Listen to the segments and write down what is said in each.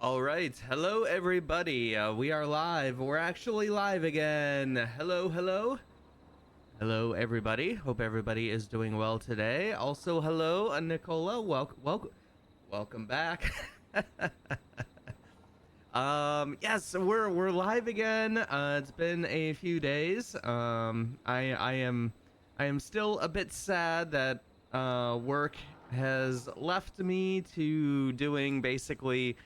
All right. Hello, everybody. We are live. We're actually live again. Hello, hello. Hello, everybody. Hope everybody is doing well today. Also, hello, Nicola. Welcome back. Yes, we're live again. It's been a few days. I am still a bit sad that work has left me to doing basically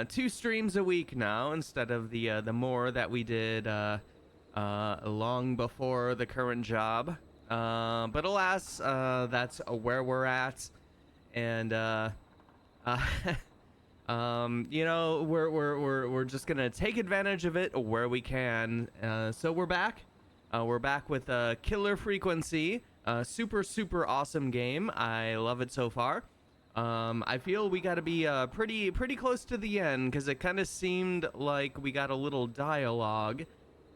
two streams a week now instead of the more that we did long before the current job. But alas, that's where we're at, and uh, we're just gonna take advantage of it where we can. So we're back. We're back with Killer Frequency. Super awesome game. I love it so far. I feel we got to be pretty close to the end because it kind of seemed like we got a little dialogue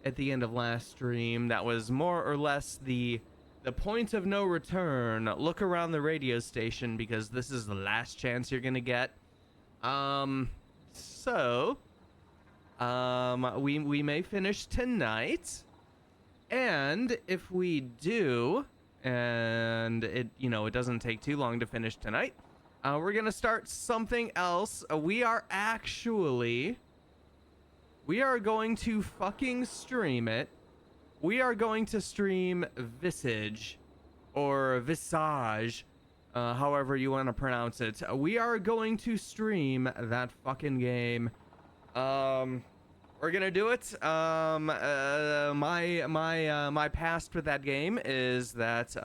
at the end of last stream that was more or less the point of no return. Look around the radio station because this is the last chance you're gonna get. So we may finish tonight, and if we do, and it doesn't take too long to finish tonight, we're gonna start something else. We are going to fucking stream it. We are going to stream Visage, or Visage, however you want to pronounce it. We are going to stream that fucking game. We're gonna do it. My past with that game is that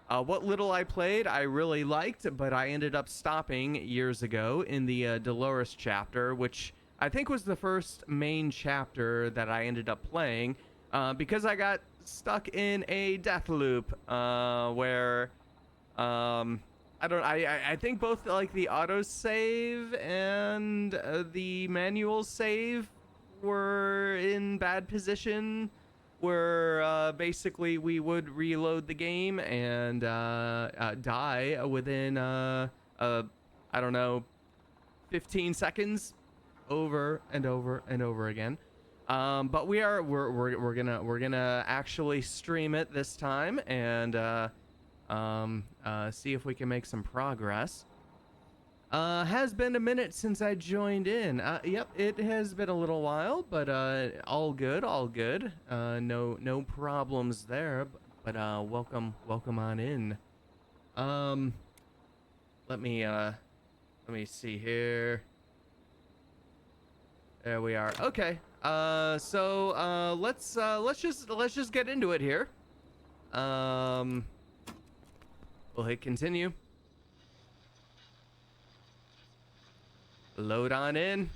what little I played, I really liked, but I ended up stopping years ago in the Dolores chapter, which I think was the first main chapter that I ended up playing, because I got stuck in a death loop, where I think both like the autosave and the manual save were in bad position, where basically we would reload the game and die within I don't know, 15 seconds over and over and over again. But we're gonna actually stream it this time and see if we can make some progress. Has been a minute since I joined in. Yep, it has been a little while, but all good. No problems there. But welcome on in. Let me see here. There we are. Okay. So let's just get into it here. We'll hit continue. Load on in.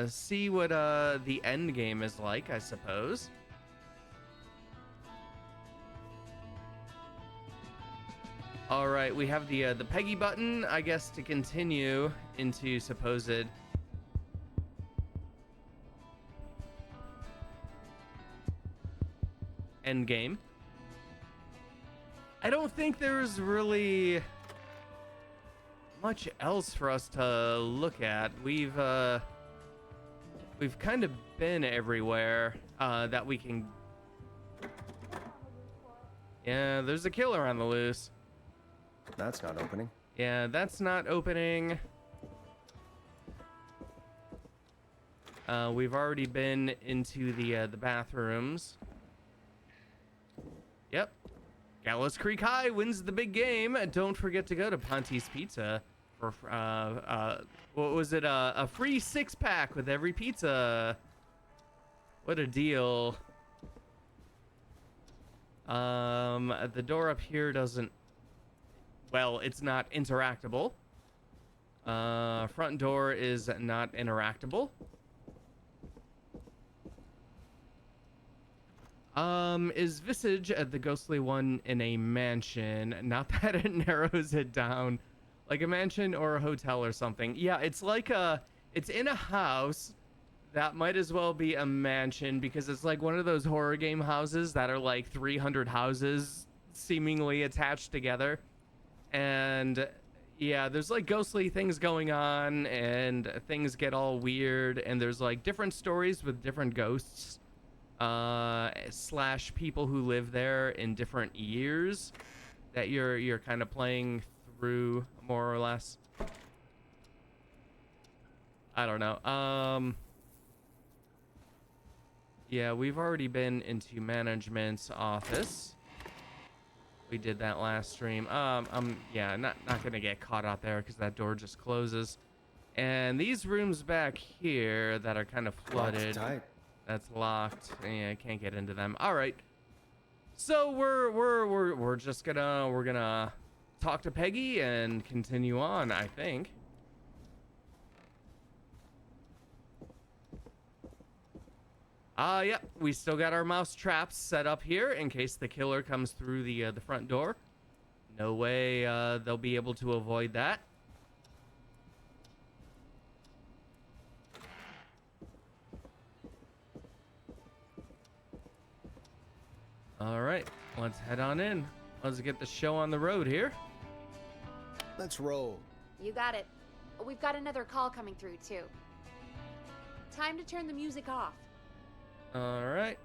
See what the end game is like, I suppose. All right, we have the Peggy button, I guess, to continue into supposed end game. I don't think there's really much else for us to look at. We've kind of been everywhere that we can. Yeah, there's a killer on the loose. That's not opening. Yeah, that's not opening. We've already been into the bathrooms. Yep. Gallows Creek High wins the big game. Don't forget to go to Ponte's Pizza for what was it? A free 6-pack with every pizza. What a deal. The door up here doesn't. Well, it's not interactable. Front door is not interactable. Is Visage the ghostly one in a mansion? Not that it narrows it down. Like a mansion or a hotel or something. Yeah, it's like it's in a house that might as well be a mansion because it's like one of those horror game houses that are like 300 houses seemingly attached together. And Yeah, there's like ghostly things going on, and things get all weird, and there's like different stories with different ghosts, slash people who live there in different years that you're kind of playing through more or less. I don't know. Yeah, we've already been into management's office. We did that last stream. Yeah, not gonna get caught out there because that door just closes. And these rooms back here that are kind of flooded, that's locked. Yeah, I can't get into them. All right. So we're just gonna talk to Peggy and continue on, I think. Yep, we still got our mouse traps set up here in case the killer comes through the front door. No way they'll be able to avoid that. All right, let's head on in. Let's get the show on the road here. Let's roll. You got it. We've got another call coming through, too. Time to turn the music off. All right.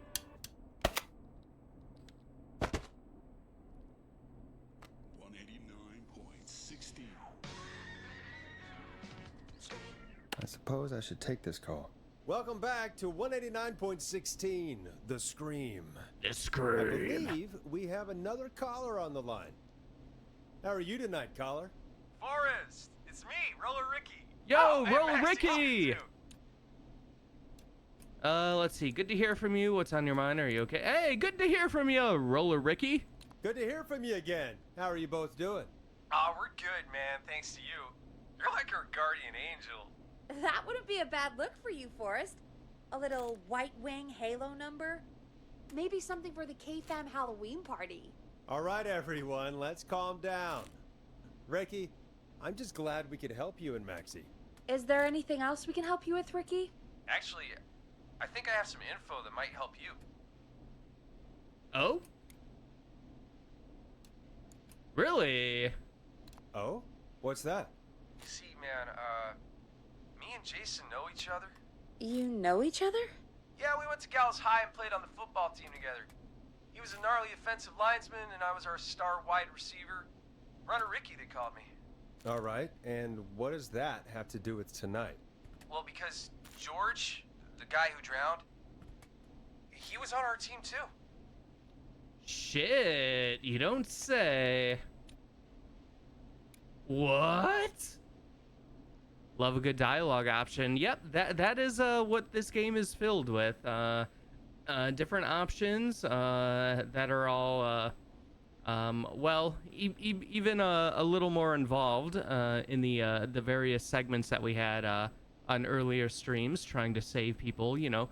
I suppose I should take this call. Welcome back to 189.16, The Scream. The I Scream. believe we have another caller on the line. How are you tonight, caller? Forrest, it's me, Roller Ricky. Yo, hey, Roller Max, you Ricky! too. Let's see. Good to hear from you. What's on your mind? Are you okay? Hey, good to hear from you, Roller Ricky. Good to hear from you again. How are you both doing? Oh, we're good, man, thanks to you. You're like our guardian angel. That wouldn't be a bad look for you, Forrest. A little White Wing Halo number? Maybe something for the K-Fam Halloween party. All right, everyone, let's calm down. Ricky, I'm just glad we could help you and Maxie. Is there anything else we can help you with, Ricky? Actually, I think I have some info that might help you. Oh? Really? Oh? What's that? You see, man, me and Jason know each other. You know each other? Yeah, we went to Gallows High and played on the football team together. He was a gnarly offensive linesman, and I was our star wide receiver. Runner Ricky, they called me. All right, and what does that have to do with tonight? Well, because George, the guy who drowned, he was on our team too. Shit, you don't say. What? Love a good dialogue option. Yep, that is what this game is filled with. Different options that are all well, even a little more involved in the various segments that we had on earlier streams, trying to save people. You know,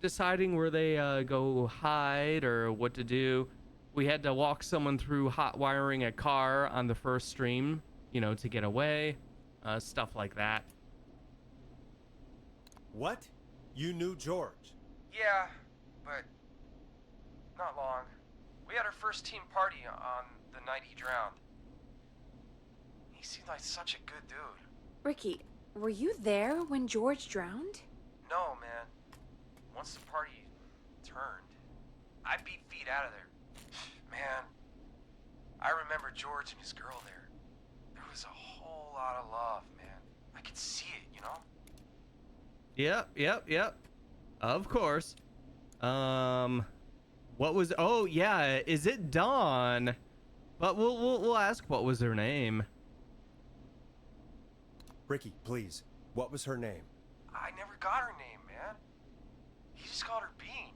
deciding where they go hide or what to do. We had to walk someone through hot wiring a car on the first stream, you know, to get away. Stuff like that. What? You knew George? Yeah, but not long. We had our first team party on the night he drowned. He seemed like such a good dude. Ricky, were you there when George drowned? No, man. Once the party turned, I beat feet out of there. Man, I remember George and his girl there. There was a whole lot of love, man. I could see it, you know? Yep. Of course. What was? Oh yeah, is it Dawn? But we'll ask what was her name. Ricky, please. What was her name? I never got her name, man. He just called her Bean.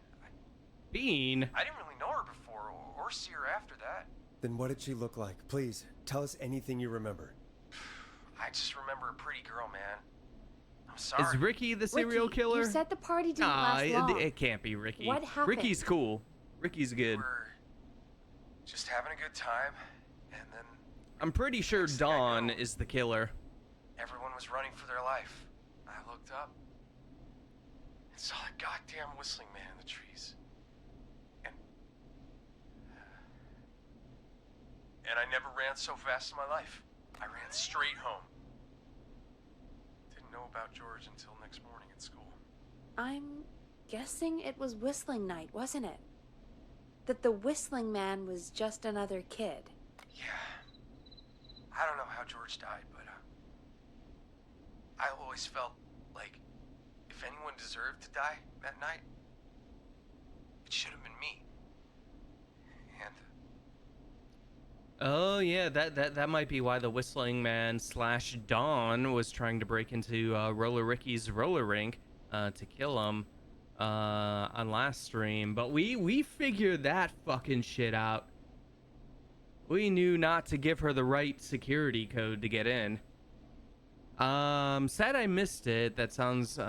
Bean. I didn't really know her before or see her after that. Then what did she look like? Please, tell us anything you remember. I just remember a pretty girl, man. I'm sorry. Is Ricky the serial Ricky, killer? You said the party didn't Nah, last long. it can't be Ricky. What happened? Ricky's cool. Ricky's good. We're just having a good time, and then I'm pretty sure Next thing I Dawn know- is the killer. everyone was running for their life. I looked up and saw that goddamn whistling man in the trees. And I never ran so fast in my life. I ran straight home. Didn't know about George until next morning at school. I'm guessing it was whistling night, wasn't it? That the whistling man was just another kid. Yeah. I don't know how George died, but I always felt like if anyone deserved to die that night, it should have been me. And Oh yeah, that might be why the Whistling Man / Dawn was trying to break into Roller Ricky's roller rink to kill him on last stream. But we figured that fucking shit out. We knew not to give her the right security code to get in. Sad I missed it. That sounds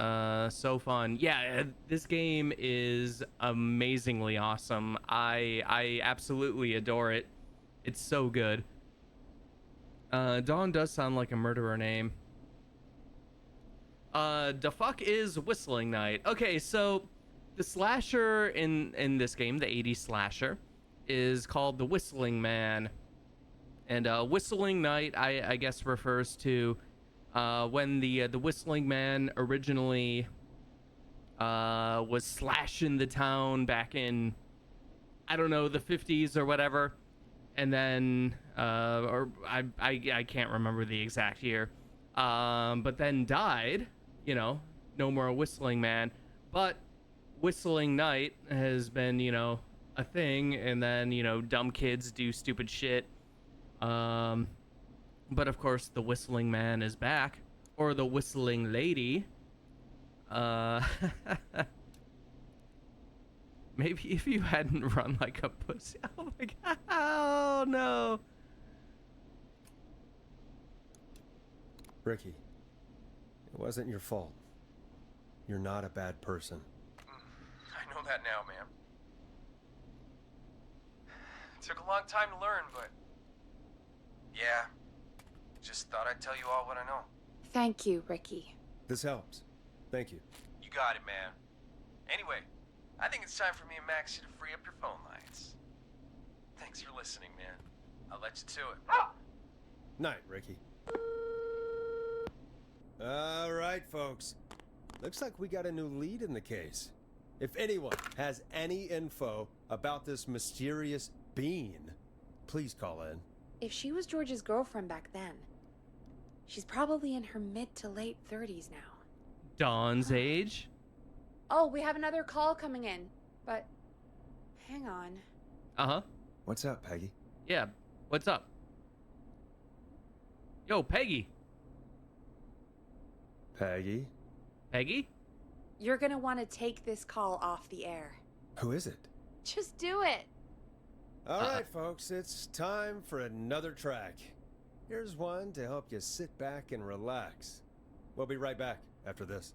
so fun. Yeah, this game is amazingly awesome. I absolutely adore it. It's so good. Dawn does sound like a murderer name. The fuck is Whistling Night? Okay, so the slasher in this game, the 80s slasher, is called the Whistling Man. And Whistling Night, I guess, refers to when the Whistling Man originally was slashing the town back in, I don't know, the 50s or whatever. And then or I can't remember the exact year, but then died, you know, no more Whistling Man, but Whistling Night has been, you know, a thing. And then, you know, dumb kids do stupid shit, but of course the Whistling Man is back, or the Whistling Lady. Maybe if you hadn't run like a pussy. Oh my god. Oh no. Ricky, it wasn't your fault. You're not a bad person. I know that now, ma'am. It took a long time to learn, but yeah, just thought I'd tell you all what I know. Thank you, Ricky. This helps. Thank you. You got it, man. Anyway, I think it's time for me and Maxie to free up your phone lines. Thanks for listening, man. I'll let you to it. Night, Ricky. All right, folks. Looks like we got a new lead in the case. If anyone has any info about this mysterious being, please call in. If she was George's girlfriend back then, she's probably in her mid to late 30s now. Dawn's age. Oh, we have another call coming in, but hang on. Uh-huh. What's up, Peggy? Yeah, what's up? Yo, Peggy. Peggy? Peggy? You're gonna want to take this call off the air. Who is it? Just do it. All right, folks, it's time for another track. Here's one to help you sit back and relax. We'll be right back after this.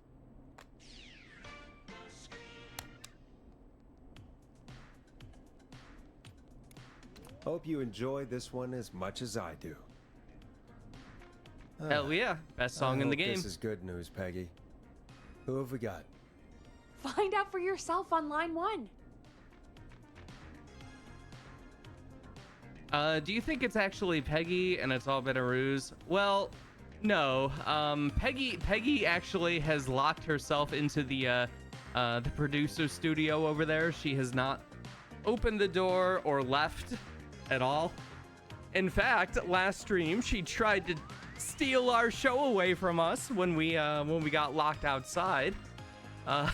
Hope you enjoy this one as much as I do. Hell yeah, best song I in the hope game. This is good news, Peggy. Who have we got? Find out for yourself on line 1. Do you think it's actually Peggy and it's all been a ruse? Well, no. Peggy actually has locked herself into the producer studio over there. She has not opened the door or left at all. In fact, last stream she tried to steal our show away from us when we got locked outside. But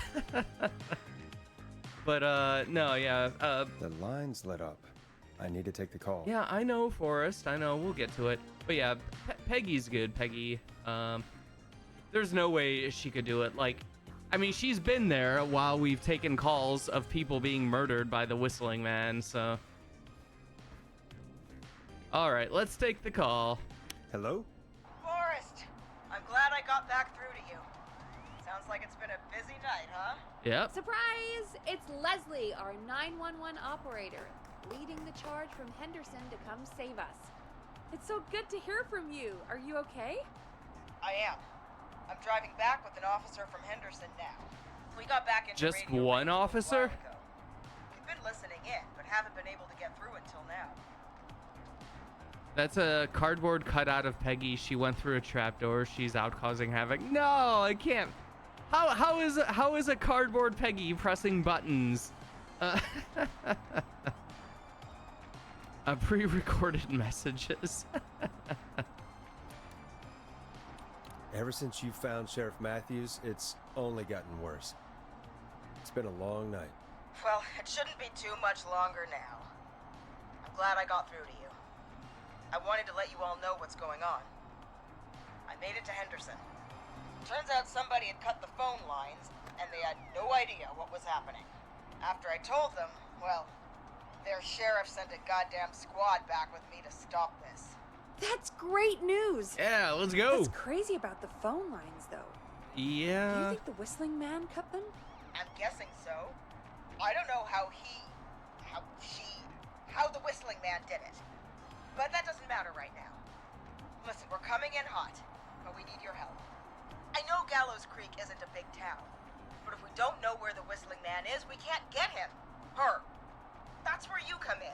no, yeah. The line's lit up. I need to take the call. Yeah, I know, Forrest. I know. We'll get to it. But yeah, Peggy's good. Peggy. There's no way she could do it. Like, I mean, she's been there while we've taken calls of people being murdered by the Whistling Man. So, all right, let's take the call. Hello? Forrest, I'm glad I got back through to you. Sounds like it's been a busy night, huh? Yep. Surprise! It's Leslie, our 911 operator, leading the charge from Henderson to come save us. It's so good to hear from you. Are you okay? I am. I'm driving back with an officer from Henderson now. We got back into Just radio one waves a while officer? ago. We've been listening in, but haven't been able to get through until now. That's a cardboard cutout of Peggy. She went through a trapdoor. She's out causing havoc. No, I can't. How is a cardboard Peggy pressing buttons? Pre-recorded messages. Ever since you found Sheriff Matthews, it's only gotten worse. It's been a long night. Well, it shouldn't be too much longer now. I'm glad I got through to you. I wanted to let you all know what's going on. I made it to Henderson. Turns out somebody had cut the phone lines, and they had no idea what was happening. After I told them, well, their sheriff sent a goddamn squad back with me to stop this. That's great news. Yeah, let's go. That's crazy about the phone lines, though. Do you Yeah. think the Whistling Man cut them? I'm guessing so. I don't know how the Whistling Man did it. But that doesn't matter right now. Listen, we're coming in hot, but we need your help. I know Gallows Creek isn't a big town, but if we don't know where the Whistling Man is, we can't get him. Her. That's where you come in.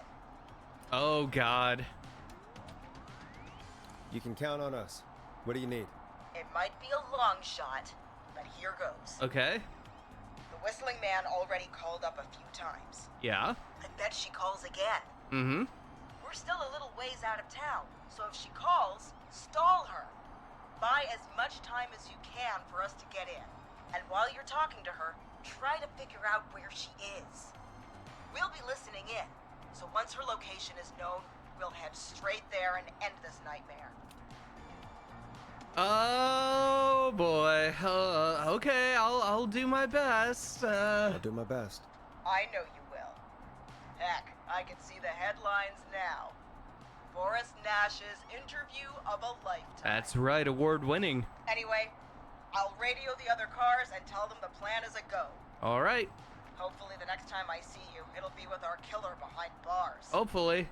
Oh God. You can count on us. What do you need? It might be a long shot, but here goes. Okay. The Whistling Man already called up a few times. Yeah. I bet she calls again. Mm-hmm. We're still a little ways out of town, so if she calls, stall her. Buy as much time as you can for us to get in. And while you're talking to her, try to figure out where she is. We'll be listening in, so once her location is known, we'll head straight there and end this nightmare. Oh boy. Okay, I'll do my best. I'll do my best. I know you will. Heck, I can see the headlines now. Forrest Nash's interview of a lifetime. That's right, award-winning. Anyway, I'll radio the other cars and tell them the plan is a go. All right. Hopefully the next time I see you, it'll be with our killer behind bars. Hopefully.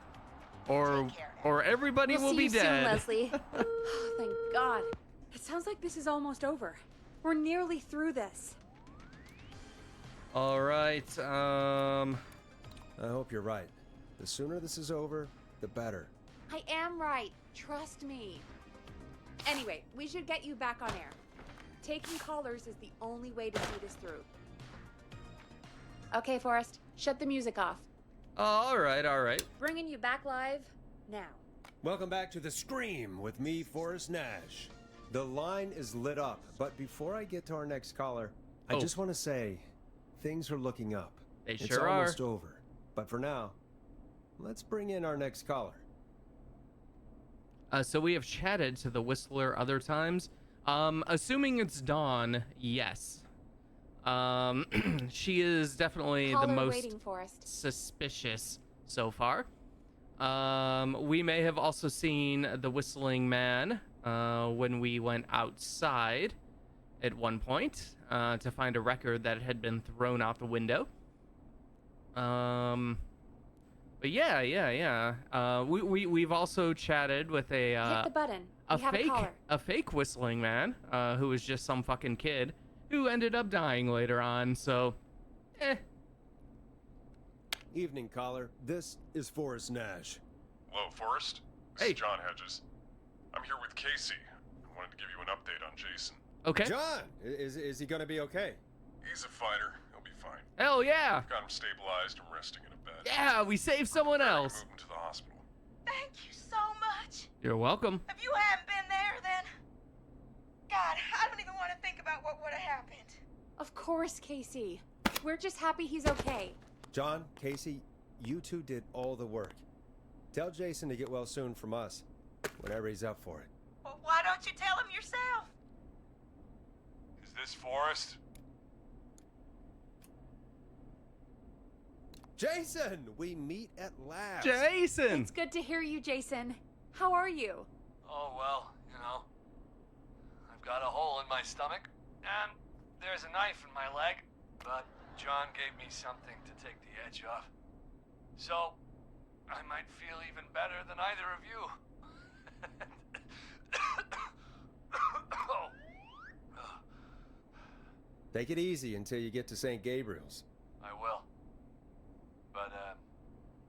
Or Take care now. or everybody We'll will see be you dead. soon, Leslie. Oh, thank God. It sounds like this is almost over. We're nearly through this. All right. I hope you're right. The sooner this is over, the better. I am right. Trust me. Anyway, we should get you back on air. Taking callers is the only way to see this through. Okay, Forrest, shut the music off. All right, all right. Bringing you back live now. Welcome back to The Scream with me, Forrest Nash. The line is lit up, but before I get to our next caller, I Oh. just want to say things are looking up. They It's sure are. almost over. But for now, let's bring in our next caller. So we have chatted to the Whistler other times. Assuming it's Dawn, yes. She is definitely the Caller most waiting, Forrest. suspicious so far. We may have also seen the Whistling Man when we went outside at one point to find a record that had been thrown out the window. But yeah. We've also chatted with Hit the button. We have a caller. a fake Whistling Man who was just some fucking kid who ended up dying later on. So, Evening, caller. This is Forrest Nash. Hello, Forrest. This Hey. is John Hedges. I'm here with Casey. I wanted to give you an update on Jason. Okay. John, is he going to be okay? He's a fighter. He'll be fine. Hell yeah. Got him stabilized and resting in a bed. Yeah, we saved someone Ready to else. move him to the hospital. Thank you so much. You're welcome. If you hadn't been there, then... God, I don't even want to think about what would have happened. Of course, Casey. We're just happy he's okay. John, Casey, you two did all the work. Tell Jason to get well soon from us, whenever he's up for it. Well, why don't you tell him yourself? Is this Forrest? Jason, we meet at last. Jason. It's good to hear you, Jason. How are you? Oh, well, you know, I've got a hole in my stomach, and there's a knife in my leg, but John gave me something to take the edge off. So, I might feel even better than either of you. Take it easy until you get to St. Gabriel's. I will. But,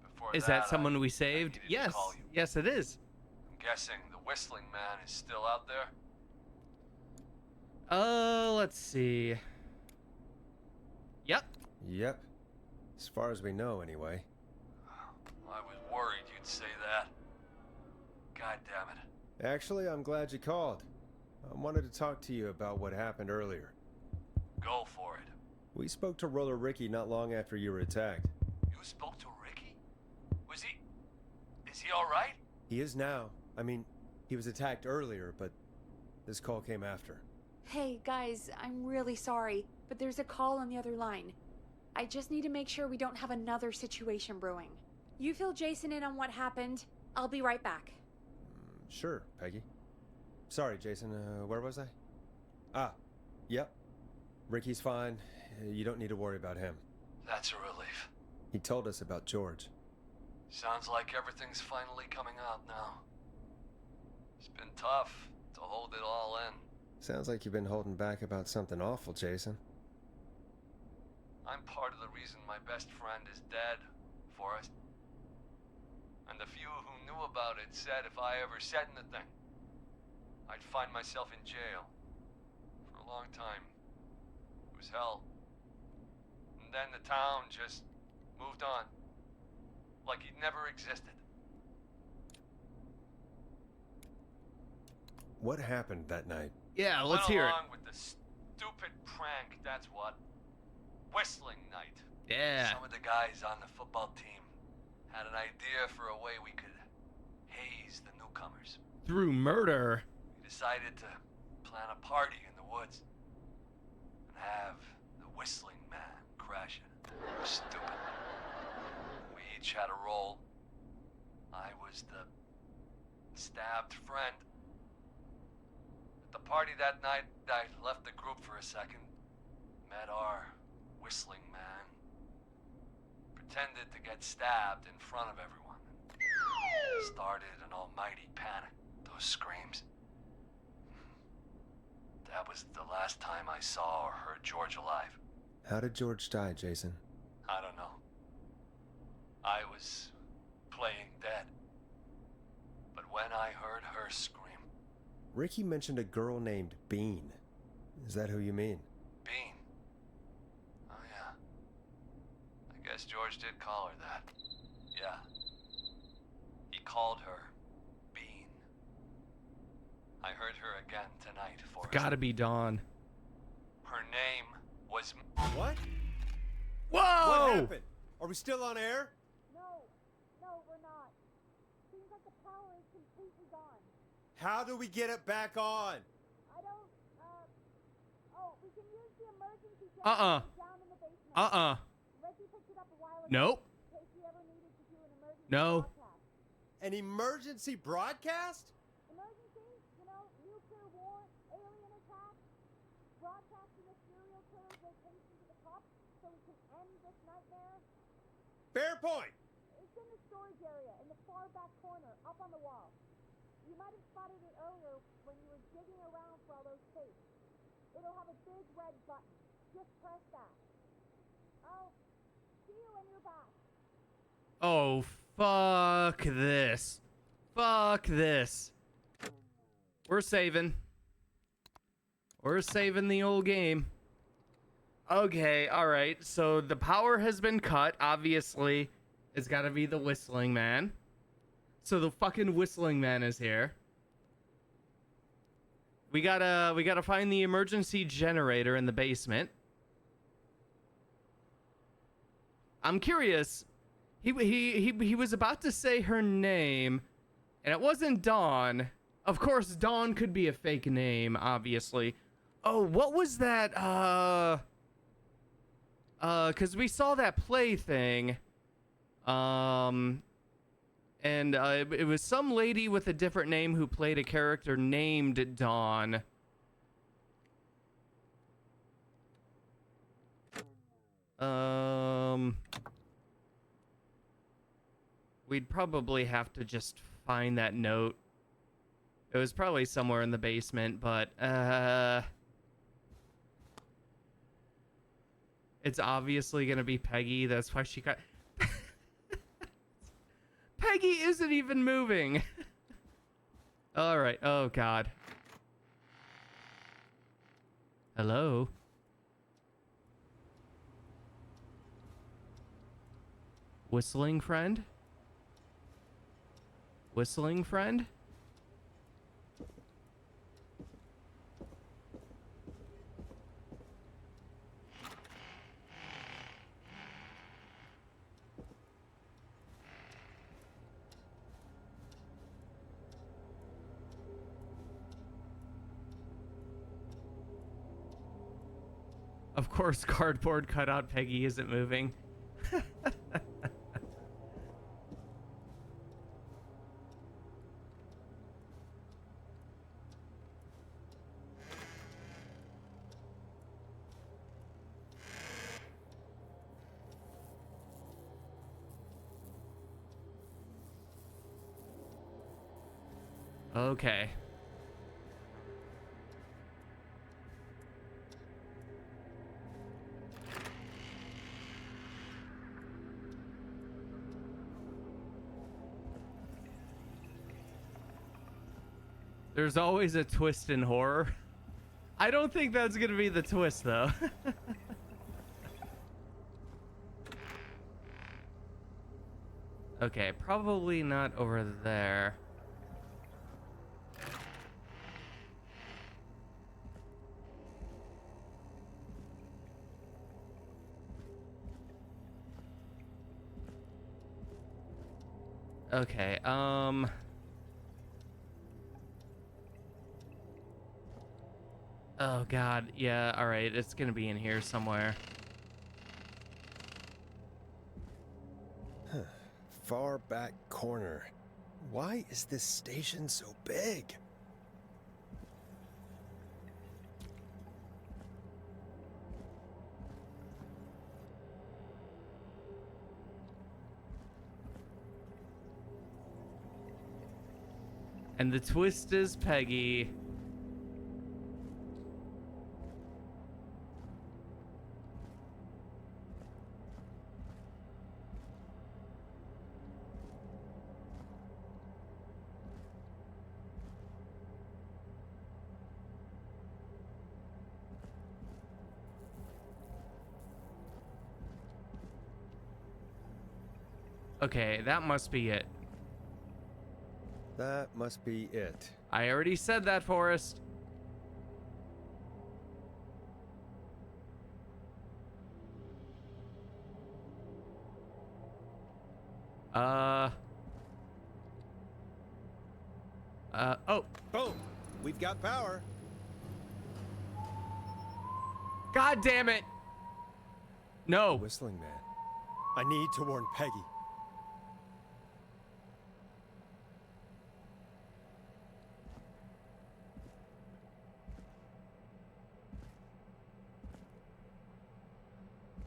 before Is that, that someone I we saved? needed to Yes. call you. Yes, it is. guessing the Whistling Man is still out there? Let's see. Yep. Yep. As far as we know, anyway. I was worried you'd say that. God damn it. Actually, I'm glad you called. I wanted to talk to you about what happened earlier. Go for it. We spoke to Roller Ricky not long after you were attacked. You spoke to Ricky? Was he... Is he alright? He is now. I mean, he was attacked earlier, but this call came after. Hey, guys, I'm really sorry, but there's a call on the other line. I just need to make sure we don't have another situation brewing. You fill Jason in on what happened. I'll be right back. Sure, Peggy. Sorry, Jason, where was I? Ah, yep. Ricky's fine. You don't need to worry about him. That's a relief. He told us about George. Sounds like everything's finally coming out now. It's been tough to hold it all in. Sounds like you've been holding back about something awful, Jason. I'm part of the reason my best friend is dead, Forrest. And the few who knew about it said if I ever said anything, I'd find myself in jail. For a long time. It was hell. And then the town just moved on. Like he'd never existed. What happened that night? Yeah, let's hear it. Along with the stupid prank, that's what. Whistling night. Yeah. Some of the guys on the football team had an idea for a way we could haze the newcomers. Through murder. We decided to plan a party in the woods and have the Whistling Man crash it. Stupid. We each had a role. I was the stabbed friend. At the party that night, I left the group for a second. Met our Whistling Man. Pretended to get stabbed in front of everyone. Started an almighty panic. Those screams. That was the last time I saw or heard George alive. How did George die, Jason? I don't know. I was playing dead. But when I heard her scream... Ricky mentioned a girl named Bean. Is that who you mean? Bean. Oh, yeah. I guess George did call her that. Yeah. He called her Bean. I heard her again tonight, Forrest. Gotta be Dawn. Her name was... What? Whoa! What happened? Are we still on air? No, we're not. Seems like the power is completely gone. How do we get it back on? I don't, we can use the emergency Uh-uh. down in the basement. Reggie picked it up a while ago. Nope. In case we ever needed to do an emergency No. broadcast. An emergency broadcast? Emergency? You know, nuclear war, alien attack, broadcasting a serial killer's location to the cops so we can end this nightmare. Fair point. It's in the storage area in the far back corner, up on the wall. You might have spotted it earlier when you were digging around for all those tapes. It'll have a big red button. Just press that. I'll see you when you're back. Oh, fuck this. Fuck this. We're saving. We're saving the old game. Okay, alright. So the power has been cut. Obviously, it's gotta be the Whistling Man. So the fucking Whistling Man is here. We gotta find the emergency generator in the basement. I'm curious. He was about to say her name, and it wasn't Dawn. Of course, Dawn could be a fake name, obviously. Oh, what was that? Cause we saw that play thing. And it was some lady with a different name who played a character named Dawn. We'd probably have to just find that note. It was probably somewhere in the basement, but it's obviously gonna be Peggy. That's why she got. Peggy isn't even moving. All right. Oh, God. Hello? Whistling friend? Whistling friend? Of course, cardboard cutout Peggy isn't moving. Okay. There's always a twist in horror. I don't think that's gonna be the twist, though. Okay, probably not over there. Okay, oh God, yeah, all right, it's gonna be in here somewhere. Far back corner. Why is this station so big? And the twist is Peggy. Okay, that must be it. That must be it. I already said that, Forrest. Oh, Boom! We've got power. God damn it. No. Whistling man. I need to warn Peggy.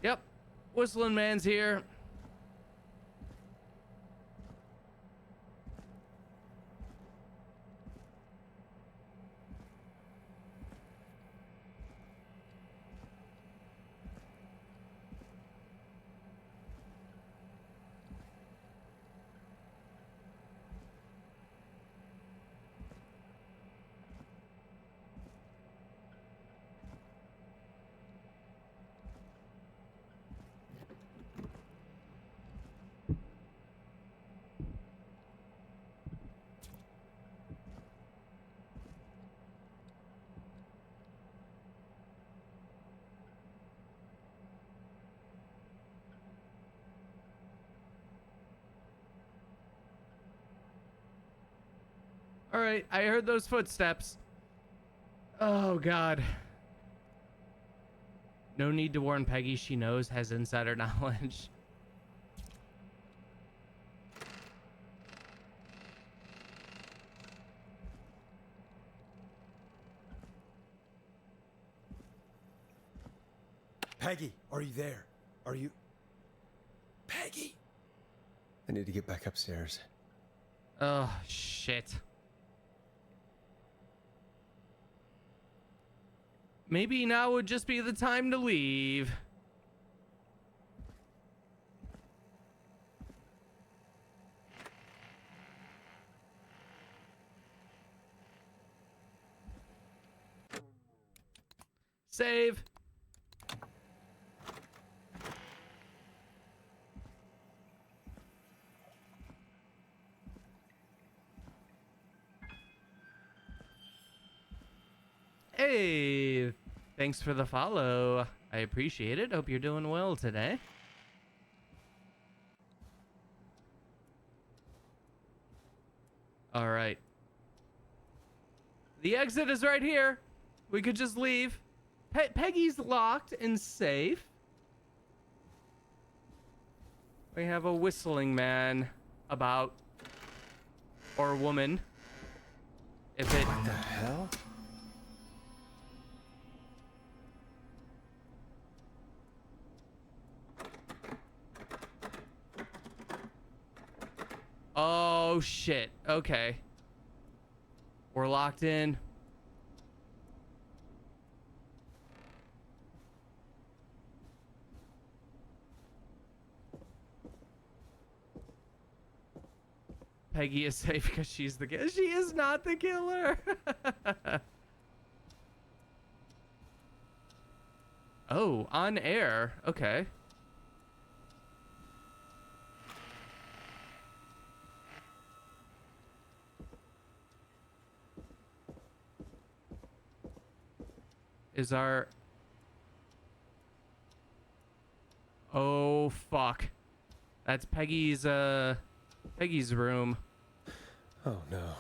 Yep. Whistling man's here. All right, I heard those footsteps. Oh, God. No need to warn Peggy. She knows, has insider knowledge. Peggy, are you there? Are you... Peggy? I need to get back upstairs. Oh, shit. Maybe now would just be the time to leave. Save. Hey, thanks for the follow. I appreciate it. Hope you're doing well today. All right. The exit is right here. We could just leave. Peggy's locked and safe. We have a whistling man about, or woman. If it. What the hell? Oh shit. Okay. We're locked in. Peggy is safe because she's the killer. She is not the killer. Oh, on air. Okay. Is our... Oh, fuck. That's Peggy's room. Oh no.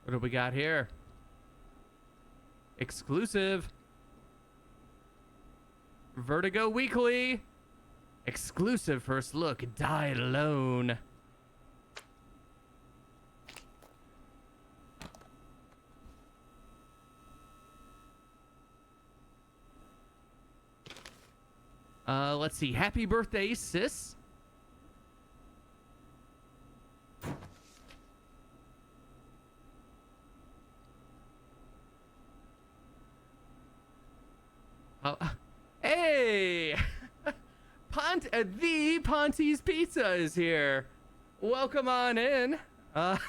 What do we got here? Exclusive. Vertigo Weekly. Exclusive first look. Die Alone. Let's see. Happy birthday, sis. Hey! The Ponte's Pizza is here. Welcome on in. How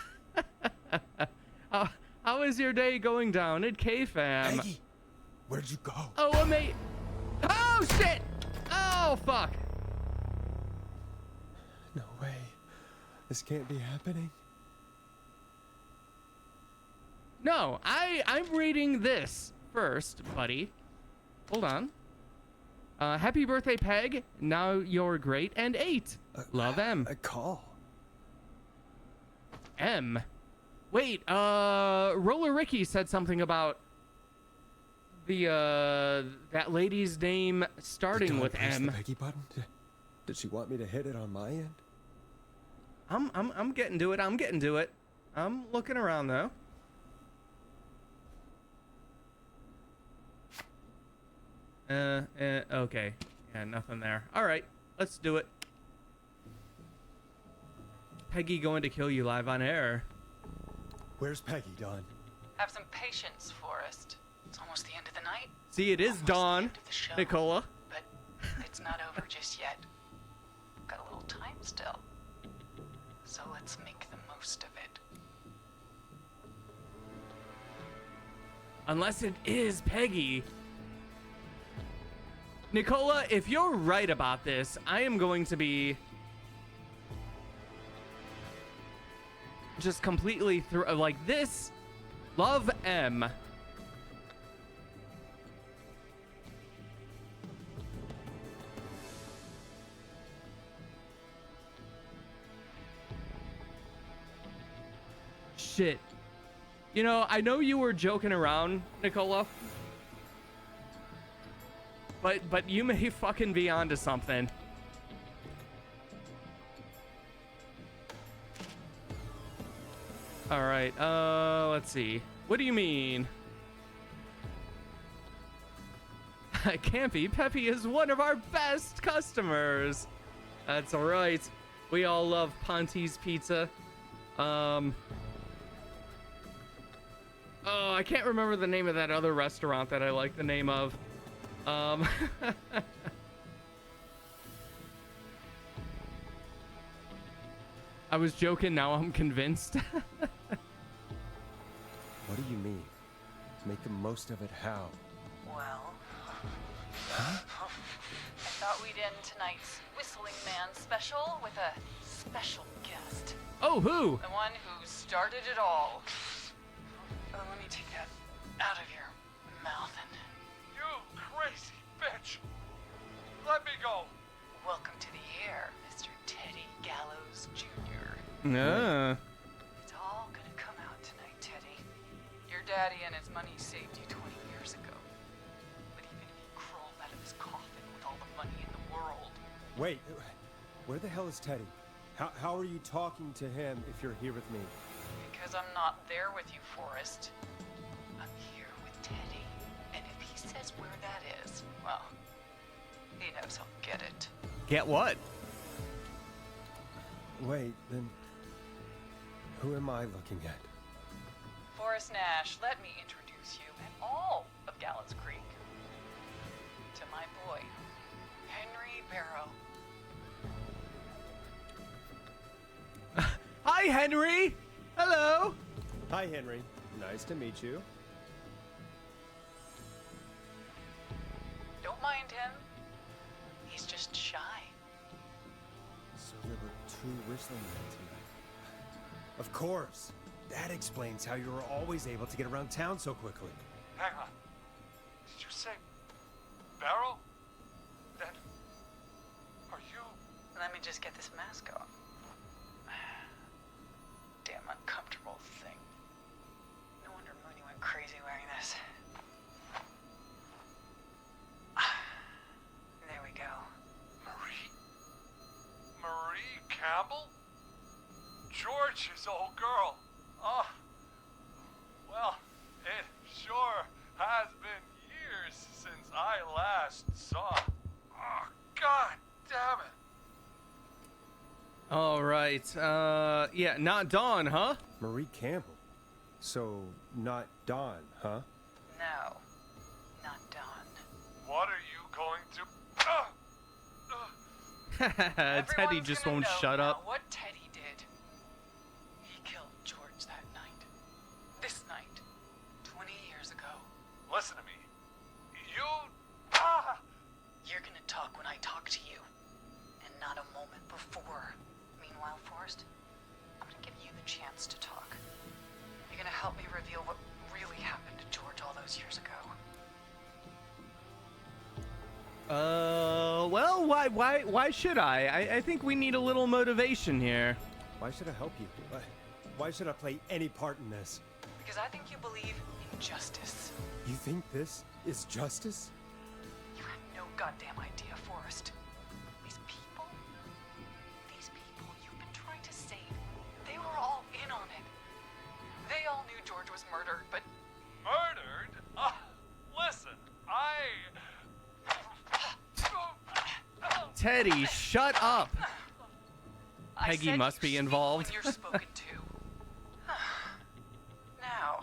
is your day going down at K-Fam? Peggy, where'd you go? Oh, mate. Oh, shit! Oh, fuck. No way. This can't be happening. No, I'm reading this first, buddy. Hold on. Happy birthday, Peg. Now you're great and 8. Love, M. A call. M. Wait, Roller Ricky said something about that lady's name starting Did I with press M. the Peggy button? Did she want me to hit it on my end? I'm getting to it. I'm getting to it. I'm looking around though. Okay. Yeah, nothing there. All right, let's do it. Peggy going to kill you live on air. Where's Peggy, Don? Have some patience, Forrest. It's almost the end of the night. See, it is Almost dawn, the end of the show, Nicola. But it's not over just yet. Got a little time still. So let's make the most of it. Unless it is Peggy. Nicola, if you're right about this, I am going to be just completely through, like this. Love, M. Shit. You know, I know you were joking around, Nicola. But you may fucking be onto something. All right, let's see. What do you mean? Campy Peppy is one of our best customers. That's right. We all love Ponte's Pizza. Oh, I can't remember the name of that other restaurant that I like the name of. I was joking, now I'm convinced. What do you mean? Make the most of it how? Well, I thought we'd end tonight's Whistling Man special with a special guest. Oh, who? The one who started it all. Oh, let me take that out of your mouth and You crazy bitch! Let me go! welcome to the air, Mr. Teddy Gallows Jr. It's all gonna come out tonight, Teddy. Your daddy and his money saved you 20 years ago. But even if he crawled out of his coffin with all the money in the world, Wait, where the hell is Teddy? How are you talking to him if you're here with me? because I'm not there with you, Forrest, I'm here with Teddy. And if he says where that is, well, he knows he'll get it. Get what? Wait, then who am I looking at? Forrest Nash, let me introduce you and all of Gallows Creek to my boy, Henry Barrow. Hi, Henry. Hello. Hi, Henry. Nice to meet you. Don't mind him. He's just shy. So there were two whistling men tonight. Of course. That explains how you were always able to get around town so quickly. Hang on. Did you say Barrow? Then are you? Let me just get this mask off. Damn uncomfortable thing. No wonder Mooney went crazy wearing this. There we go. Marie Campbell? George's old girl. Oh, well, it sure has been years since I last saw. Oh, God damn it. All right. Yeah, not Dawn, huh? Marie Campbell. So, not Dawn, huh? No, not Dawn. What are you going to... Teddy Everyone's just gonna won't know shut now up. what Teddy did. He killed George that night. This night. 20 years ago. Listen to me. You... You're gonna talk when I talk to you. And not a moment before. Meanwhile, Forrest, I'm gonna give you the chance to talk. You're gonna help me reveal what really happened to George all those years ago. Well, why should I? I think we need a little motivation here. Why should I help you? Why should I play any part in this? Because I think you believe in justice. You think this is justice? You have no goddamn idea, Forrest. These people you've been trying to save, they were all in on it. They all knew George was murdered, but Murdered? Listen, Teddy, shut up. I Peggy said must you be speak involved. when you're spoken to. Now,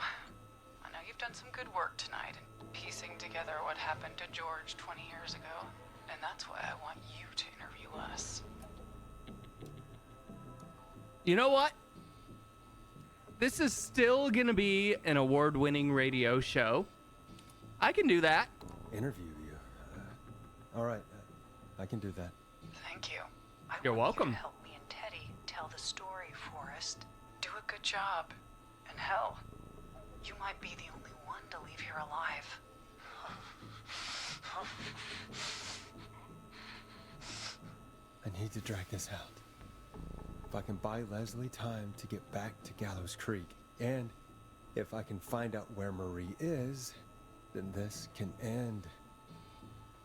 I know you've done some good work tonight in piecing together what happened to George 20 years ago, and that's why I want you to interview us. You know what? This is still gonna be an award-winning radio show. I can do that. Interview you. All right. I can do that. Thank you. I You're want welcome. You to help me and Teddy tell the story, Forrest. Do a good job. And hell, you might be the only one to leave here alive. I need to drag this out. If I can buy Leslie time to get back to Gallows Creek, and if I can find out where Marie is, then this can end.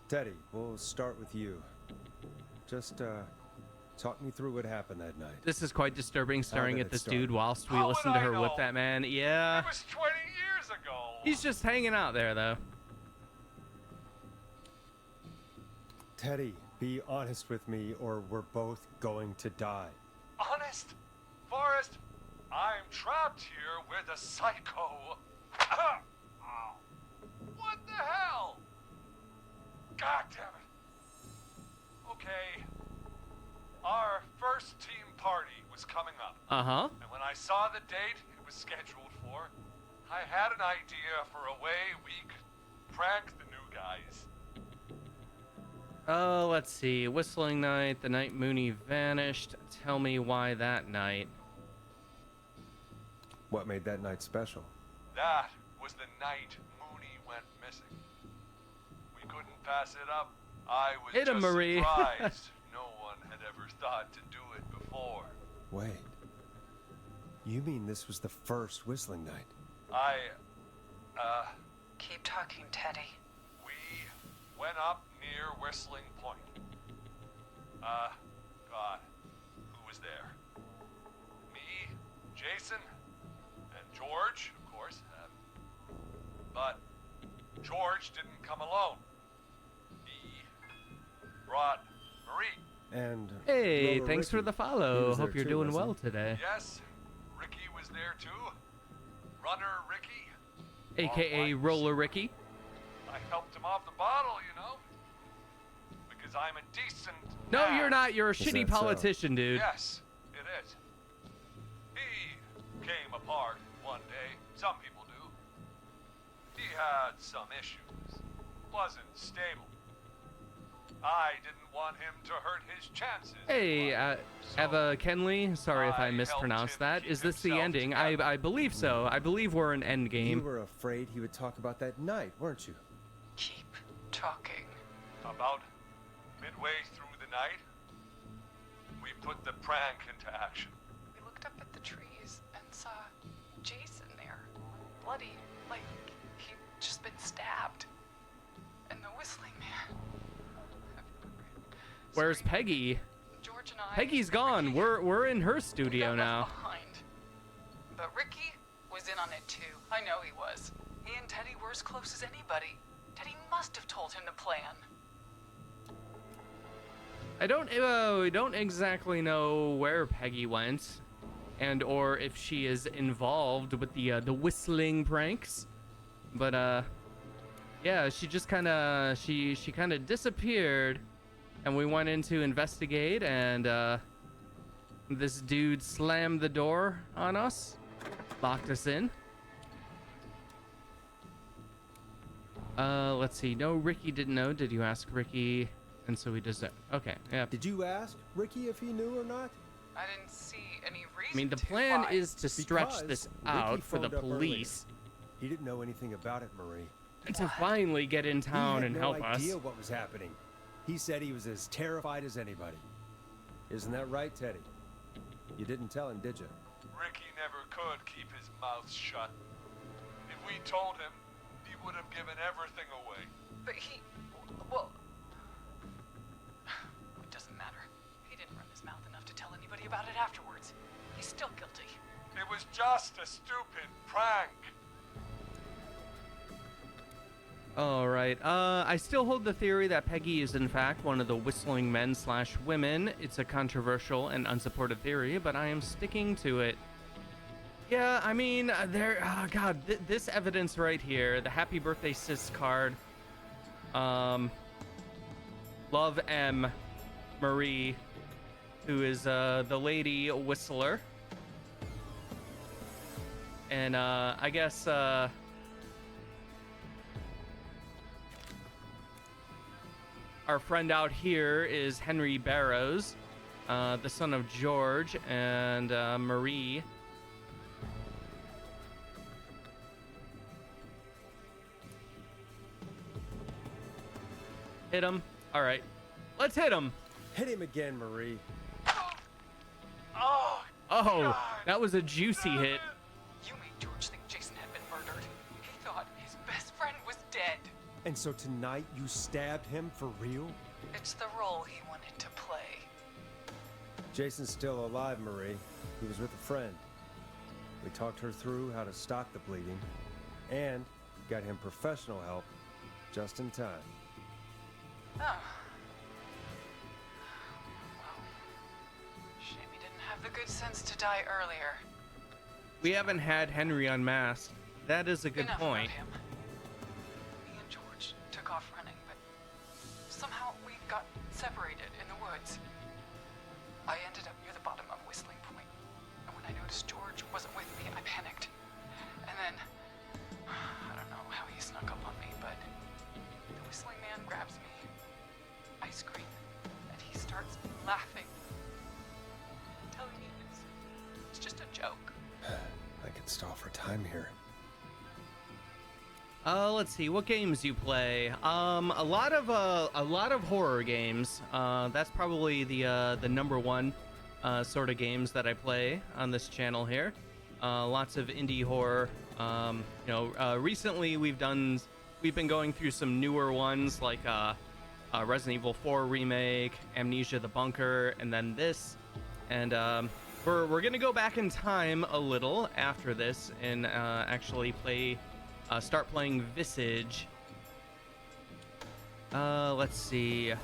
Teddy, we'll start with you. Just, talk me through what happened that night. This is quite disturbing, staring did at it this start? dude whilst we How listen would to I her whip know? that man. Yeah. It was 20 years ago. He's just hanging out there, though. Teddy, be honest with me or we're both going to die. Honest? Forrest, I'm trapped here with a psycho. Ow. What the hell? God damn it. Okay. Our first team party was was coming up. Uh-huh. And when I saw the date it was scheduled for, I had an idea for a way we could prank the new guys. Let's see. Whistling night, the night Mooney vanished. Tell me why that night. What made that night special? That was the night Mooney went missing. We couldn't pass it up. I was Hit him, just Marie. surprised no one had ever thought to do it before. Wait. You mean this was the first whistling night? Keep talking, Teddy. We went up near Whistling Point. God, who was there? Me, Jason, and George, of course. But George didn't come alone. He brought Marie. And Hey, Lola thanks for Ricky. the He follow. was Hope there you're too, doing wasn't well he? today. Yes, Ricky was there too. Runner Ricky. AKA Roller Ricky. I helped him off the bottle, you know. Because I'm a decent No, man. you're not. You're a shitty that so? politician, dude. Yes, it is. He came apart one day. Some people do. He had some issues. Wasn't stable. I didn't want him to hurt his chances. Hey, So Eva Kenley. Sorry if I I mispronounced helped him that. Is keep this the himself ending? together. I believe so. I believe we're in You endgame. were afraid he would talk about that night, weren't you? Keep talking. About midway through the night, we put the prank into action. We looked up at the trees and saw Jason there. Bloody, like he'd just been stabbed. And the whistling man. Where's Sorry, Peggy? George and I. Peggy's gone. Ricky, We're in her we studio got left now. behind. But Ricky was in on it too. I know he was. He and Teddy were as close as anybody. Teddy must have told him to plan. I don't exactly know where Peggy went, and or if she is involved with the whistling pranks. But yeah, she just kind of she kind of disappeared, and we went in to investigate, and this dude slammed the door on us, locked us in. Let's see. No, Ricky didn't know. Did you ask Ricky? And so we just okay. Yeah. Did you ask Ricky if he knew or not? I didn't see any reason I mean, the to. plan Why? is to stretch Because this Ricky out for the phoned up earlier. police He didn't know anything about it, Marie. to finally get in town he and had help no us. idea what was happening. He said he was as terrified as anybody. Isn't that right, Teddy? You didn't tell him, did you? Ricky never could keep his mouth shut. If we told him, he would have given everything away. But he. Well. It doesn't matter. He didn't run his mouth enough to tell anybody about it afterwards. He's still guilty. It was just a stupid prank. All right. I still hold the theory that Peggy is in fact one of the whistling men / women. It's a controversial and unsupported theory, but I am sticking to it. Yeah, I mean, God, this evidence right here, the Happy Birthday Sis card, Love M, Marie, who is the lady whistler, and I guess our friend out here is Henry Barrows, the son of George and Marie. Hit him. All right, let's hit him. Hit him again, Marie. Oh, Oh, God. that was a juicy hit. You made George think Jason had been murdered. He thought his best friend was dead. And so tonight you stabbed him for real? It's the role he wanted to play. Jason's still alive, Marie. He was with a friend. We talked her through how to stop the bleeding and got him professional help just in time. Oh. Well, shame he didn't have the good sense to die earlier. We haven't had Henry unmasked. That is a good Enough point. about him. Me and George took off running, but somehow we got separated in the woods. I ended up near the bottom of Whistling Point, noticed George wasn't with me, I panicked. And then, I don't know how he snuck up on me, but the whistling man grabs me. I scream, and he starts laughing. Telling me it's just a joke. I could stall for time here. Let's see what games you play. A lot of horror games. That's probably the number one sort of games that I play on this channel here. Lots of indie horror. Recently we've been going through some newer ones like Resident Evil 4 remake, Amnesia: The Bunker, and then this. And we're gonna go back in time a little after this and actually start playing Visage. Let's see.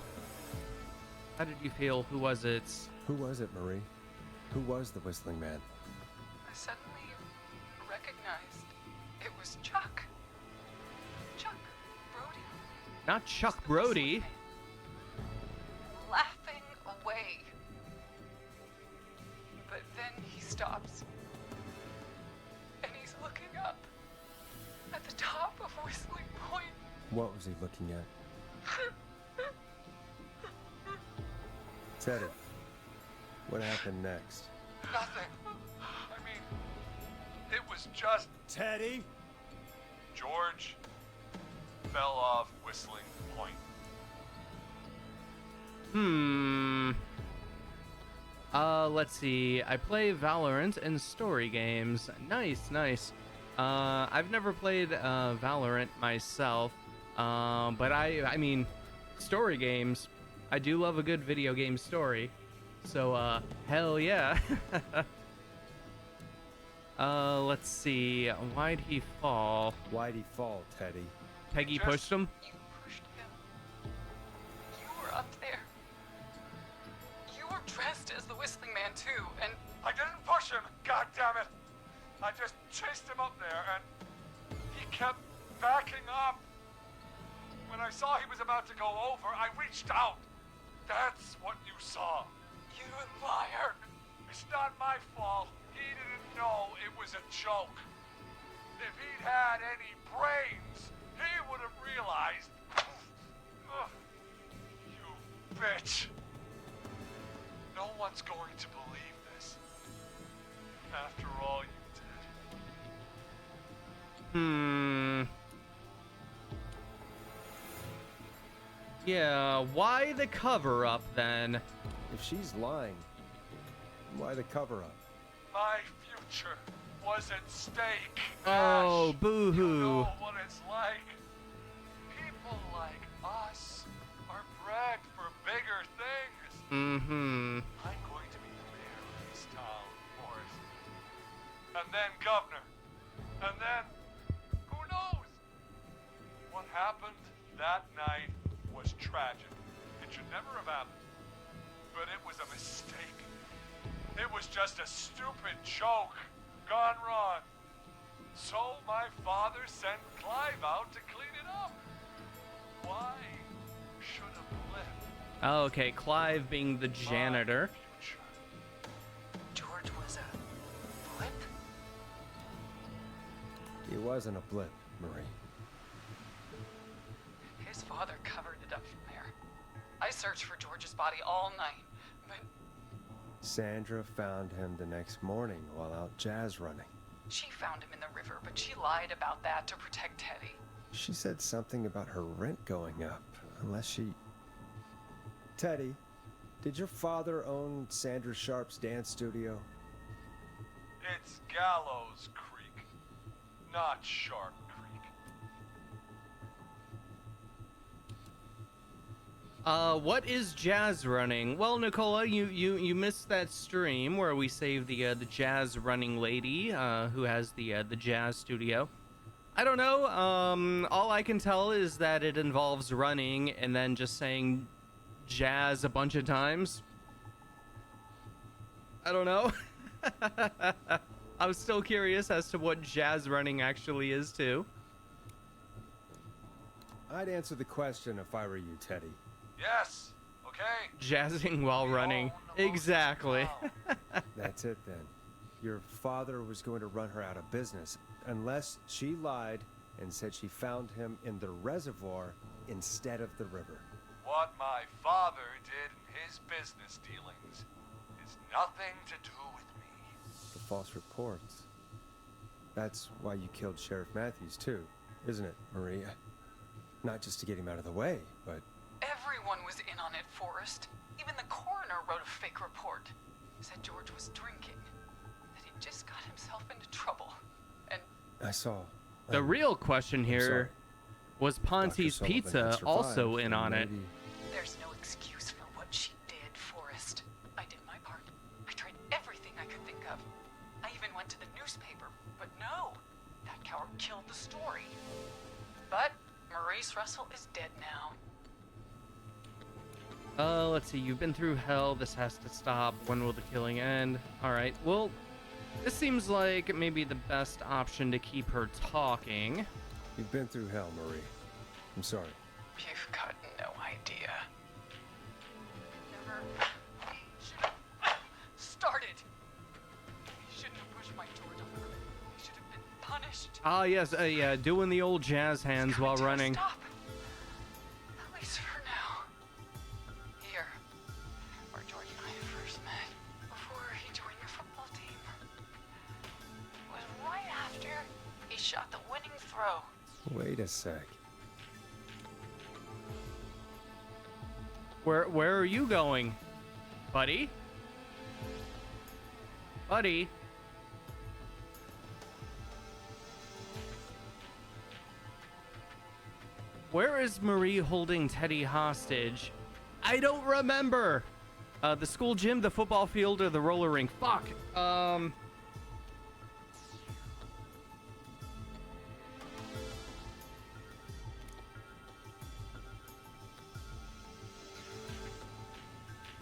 How did you feel? Who was it? Who was it, Marie? Who was the whistling man? I suddenly recognized it was Chuck. Chuck Brody. Not Chuck Brody. Laughing away. But then he stops. And he's looking up at the top of Whistling Point. What was he looking at? Teddy, what happened next? Nothing. I mean, it was just Teddy? George fell off Whistling Point. Let's see. I play Valorant and story games. Nice. I've never played Valorant myself, but I mean, story games. I do love a good video game story, so hell yeah. Let's see. Why'd he fall? Why'd he fall, Teddy? Peggy pushed him. You pushed him. You were up there. You were dressed as the Whistling Man too, and I didn't push him, god damn it! I just chased him up there and he kept backing up. When I saw he was about to go over, I reached out. That's what you saw. you liar. It's not my fault. He didn't know it was a joke. If he'd had any brains, he would have realized. Ugh. You bitch. No one's going to believe this. After all you did. Yeah, why the cover-up then? If she's lying, why the cover-up? My future was at stake. Oh, Ash. boo-hoo. You know what it's like. People like us are bred for bigger things. Mm-hmm. I'm going to be the mayor of this town, Morris. And then governor. And then, who knows? What happened that night was tragic. It should never have happened. But it was a mistake. It was just a stupid joke gone wrong. So my father sent Clive out to clean it up. Why should a blip? Oh, okay, Clive being the janitor. Future? George was a blip? He wasn't a blip, Marie. His father covered it up from there. I searched for George's body all night, but Sandra found him the next morning while out jazz running. she found him in the river, but she lied about that to protect Teddy. She said something about her rent going up, unless she... Teddy, did your father own Sandra Sharp's dance studio? It's Gallows Creek, not Sharp Creek. What is jazz running? Well, Nicola, you missed that stream where we saved the jazz running lady, who has the jazz studio. I don't know. All I can tell is that it involves running and then just saying jazz a bunch of times. I don't know. I'm still curious as to what jazz running actually is too. I'd answer the question if I were you, Teddy. Yes, okay? Jazzing while We running. own the most Exactly. now. That's it then. your father was going to run her out of business unless she lied and said she found him in the reservoir instead of the river. What my father did in his business dealings is nothing to do with me. The false reports. That's why you killed Sheriff Matthews, too, isn't it, Maria? Not just to get him out of the way, but... Everyone was in on it, Forrest. Even the coroner wrote a fake report. Said George was drinking. That he just got himself into trouble. And I saw... The real question here was Ponte's Dr. Sullivan Pizza had survived, also in and on it. maybe- there's no excuse for what she did, Forrest. I did my part. I tried everything I could think of. I even went to the newspaper, but no. That coward killed the story. But Maurice Russell is dead now. Let's see. You've been through hell. This has to stop. When will the killing end? All right. Well, this seems like maybe the best option to keep her talking. You've been through hell, Marie. I'm sorry. You've got no idea. Never should have started. He shouldn't have pushed my George on her. He should have been punished. Ah, yes. Yeah, doing the old jazz hands He's while coming to a running. stop. At least for now. Here, where George and I first met, before he joined the football team, was right after he shot the winning throw. Wait a sec. Where are you going, buddy? Buddy? Where is Marie holding Teddy hostage? I don't remember. The school gym, the football field, or the roller rink? Fuck.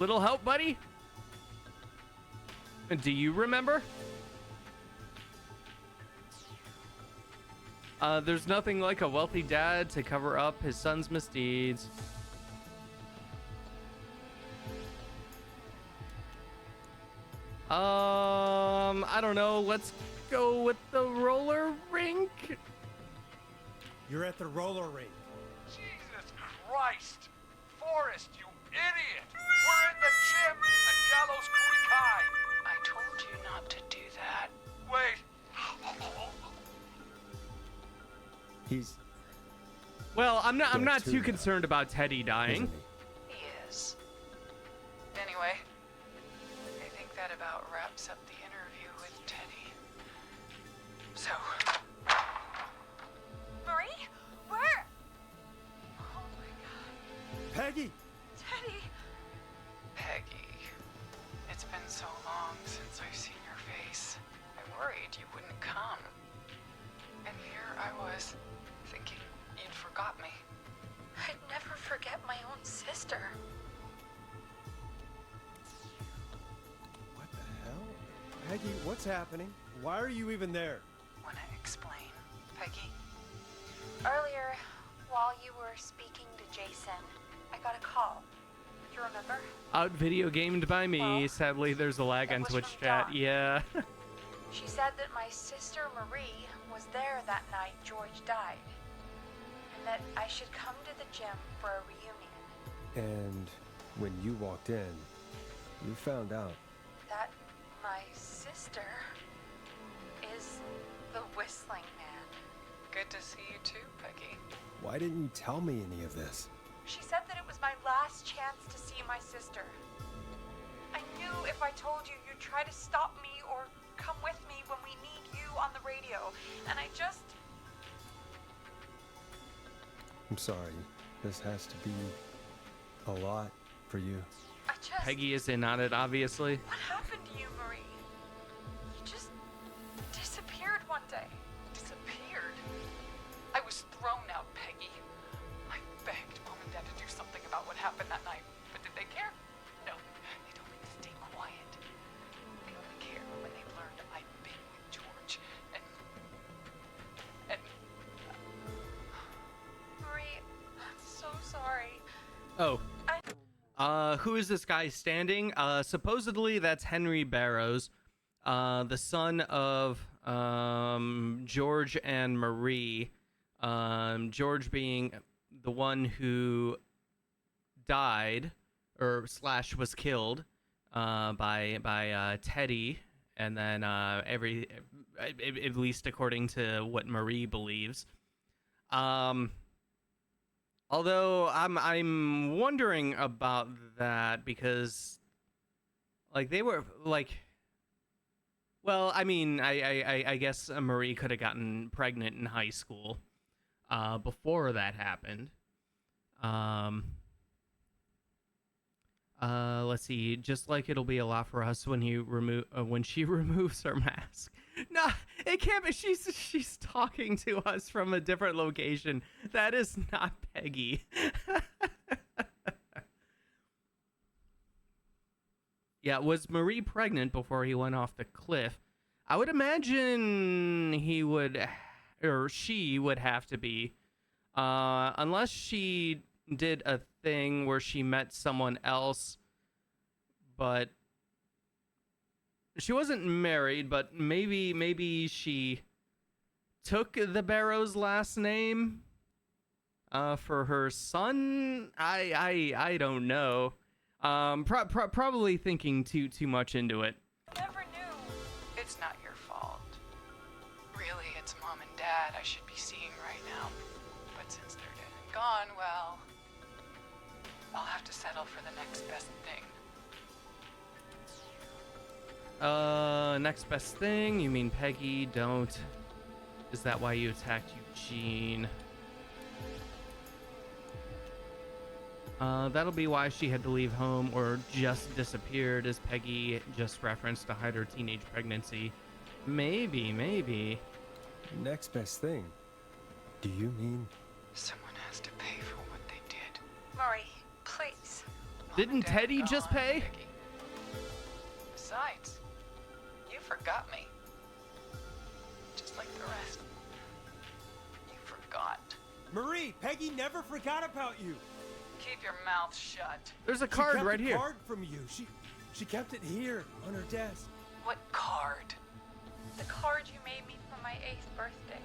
Little help, buddy? Do you remember? There's nothing like a wealthy dad to cover up his son's misdeeds. I don't know. Let's go with the roller rink. You're at the roller rink. Jesus Christ! Forrest, you idiot! We're in the gym at Gallows Creek High! I told you not to do that. Wait! He's... Well, I'm Dead not too too now, concerned about Teddy dying. isn't he? He is. Anyway, I think that about wraps up the interview with Teddy. So, Marie? Where? Oh my god. Peggy! Teddy! Peggy, it's been so long since I've seen your face. I worried you wouldn't come. And here I was, thinking you'd forgot me. I'd never forget my own sister. What the hell? Peggy, what's happening? Why are you even there? Wanna explain, Peggy? Earlier, while you were speaking to Jason, I got a call. Do you remember? Out video gamed by me. Well, Sadly, there's a lag it on was Twitch from chat. Jock. Yeah. She said that my sister Marie was there that night George died. And that I should come to the gym for a reunion. And when you walked in, you found out. That my sister is the Whistling Man. Good to see you too, Peggy. Why didn't you tell me any of this? She said that it was my last chance to see my sister. I knew if I told you, you'd try to stop me or come with me when we need you on the radio. And I just... I'm sorry. This has to be a lot for you. I just... Peggy is in on it, obviously. What happened to you, Marie? You just disappeared one day. Disappeared. I was thrown out, Peggy. I begged Mom and Dad to do something about what happened that night, but did they care? No, they told me to stay quiet. They only care when they've learned I've been with George. And Marie, I'm so sorry. Oh. Who is this guy standing? Supposedly that's Henry Barrows. the son of George and Marie. George being the one who died or slash was killed by Teddy, and then at least according to what Marie believes. Although I'm wondering about that because like they were like, well, I mean, I guess Marie could have gotten pregnant in high school before that happened. Let's see. Just like it'll be a lot for us when she removes her mask. No, it can't be. She's talking to us from a different location. That is not Peggy. Yeah, was Marie pregnant before he went off the cliff? I would imagine he would, or she would have to be, unless she did a thing where she met someone else, but she wasn't married, but maybe she took the Barrows last name for her son. I don't know. Probably thinking too much into it. Never knew. It's not your fault. Really, it's Mom and Dad I should be seeing right now. But since they're dead and gone, well, I'll have to settle for the next best thing. Next best thing? You mean Peggy? Don't. Is that why you attacked Eugene? That'll be why she had to leave home or just disappeared, as Peggy just referenced to hide her teenage pregnancy. Maybe. Next best thing? Do you mean? Someone has to pay for what they did. Murray, please. Mom Didn't and Dad Teddy gone, just pay? Peggy. Besides, you forgot me. Just like the rest. You forgot. Marie, Peggy never forgot about you. Keep your mouth shut. There's a She card kept right a here. card from you. She kept it here on her desk. What card? The card you made me for my 8th birthday.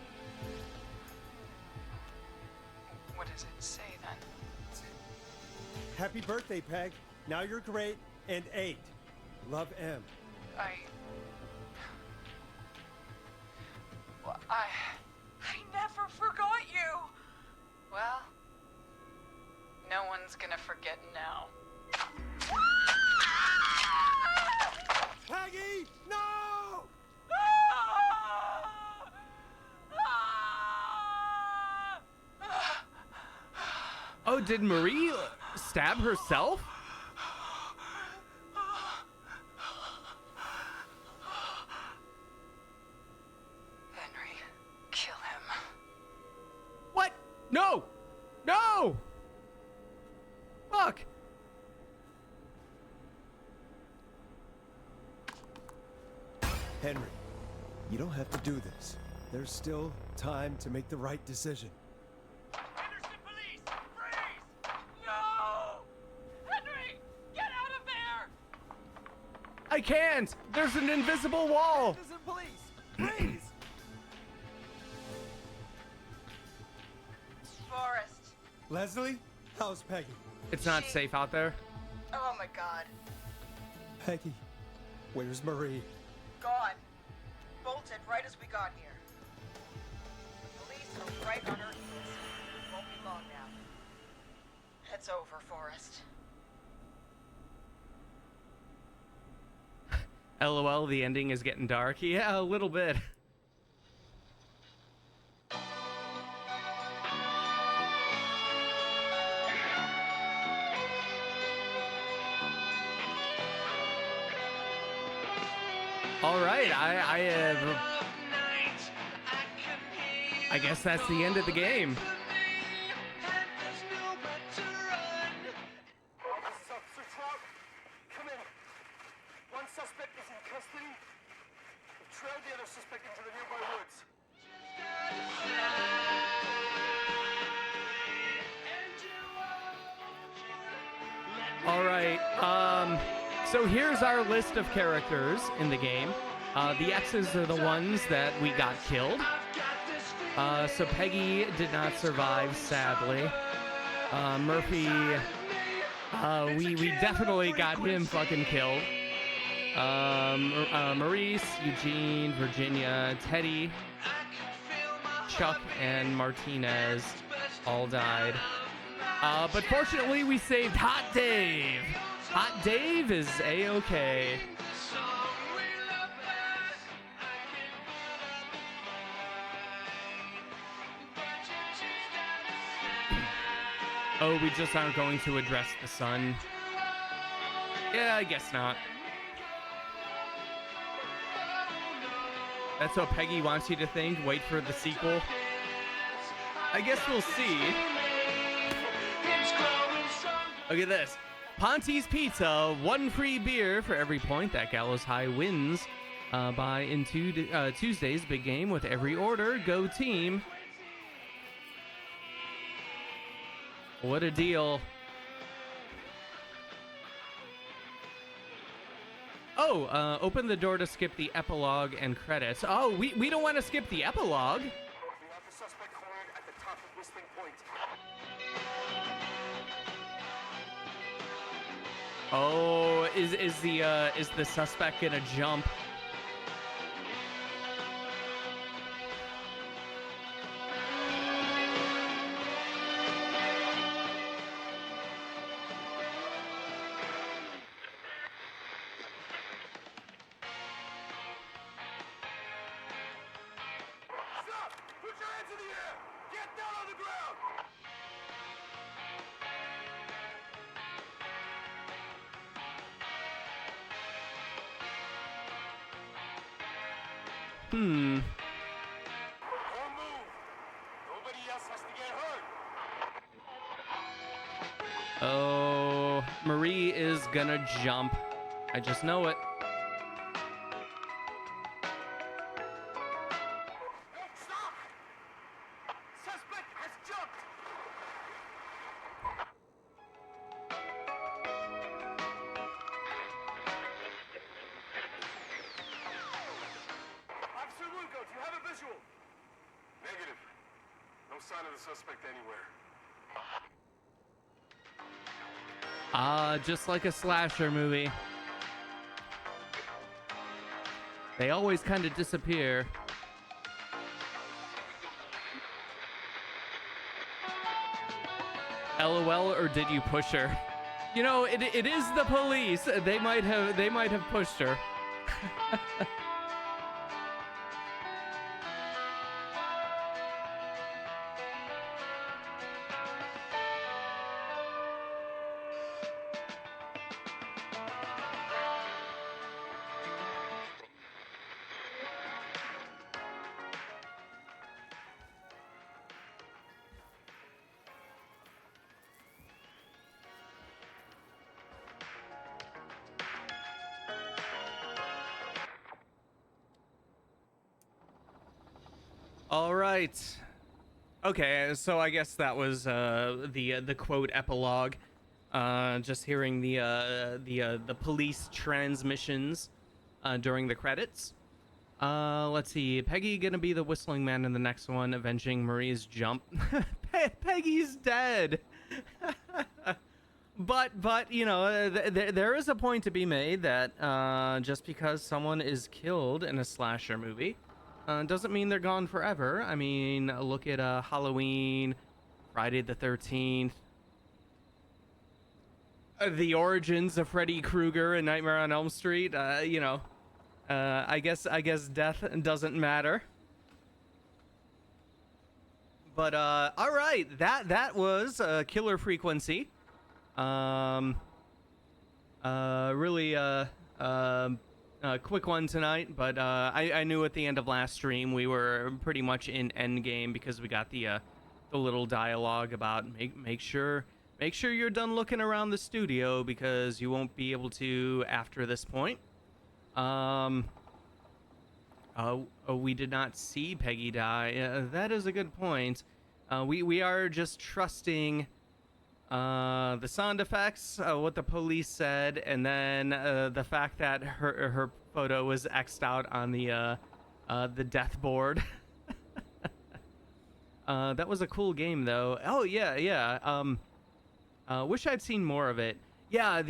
What does it say then? Happy birthday, Peg. Now you're great and 8. Love, M. I never forgot you. Well, no one's gonna forget now. Peggy, no! Oh, did Marie stab herself? Henry, kill him. What? No! No! Fuck! Henry, you don't have to do this. There's still time to make the right decision. Henderson police! Freeze! No! Henry! Get out of there! I can't! There's an invisible wall! Henderson police, please! Forrest. Leslie, how's Peggy? It's not safe out there. Oh my god. Peggy, where's Marie? Gone. Bolted right as we got here. The police are right on her heels. Won't be long now. It's over, Forrest. LOL, the ending is getting dark. Yeah, a little bit. All right, I guess that's the end of the game. This is Officer Trout. Come in. One suspect is in custody. We've trailed the other suspect into the nearby woods. All right, so here's our list of characters in the game. The X's are the ones that we got killed. So Peggy did not survive, sadly. Murphy, we definitely got him fucking killed. Maurice, Eugene, Virginia, Teddy, Chuck, and Martinez all died. But fortunately, we saved Hot Dave. Hot Dave is A-okay. Oh, we just aren't going to address the sun. Yeah, I guess not. That's what Peggy wants you to think. Wait for the sequel. I guess we'll see. Look at this. Ponte's Pizza, 1 free beer for every point that Gallows High wins by in Tuesday's big game with every order. Go team. What a deal. Oh, open the door to skip the epilogue and credits. Oh, we don't want to skip the epilogue. We have the suspect cornered at the top of Whistling Point. Oh, is the suspect gonna jump? Stop! Put your hands in the air! Get down on the ground! Don't move! Nobody else has to get hurt! Oh, Marie is gonna jump. I just know it. Hey, stop! Suspect has jumped! Officer Lugo, do you have a visual? Negative. No sign of the suspect anywhere. Just like a slasher movie. They always kind of disappear. LOL, or did you push her? You know, it is the police. They might have pushed her. All right. Okay, so I guess that was the quote epilogue. Just hearing the police transmissions during the credits. Let's see. Peggy gonna be the whistling man in the next one, avenging Marie's jump. Peggy's dead. But you know, there is a point to be made that just because someone is killed in a slasher movie doesn't mean they're gone forever. I mean, look at Halloween, Friday the 13th, the origins of Freddy Krueger and Nightmare on Elm Street. You know, I guess death doesn't matter. But all right, that was Killer Frequency. Really quick one tonight, but I knew at the end of last stream we were pretty much in endgame because we got the little dialogue about make sure you're done looking around the studio because you won't be able to after this point. We did not see Peggy die. That is a good point. We are just trusting the sound effects, what the police said, and then the fact that her photo was X'd out on the death board. That was a cool game though. Oh yeah, yeah. Wish I'd seen more of it. Yeah,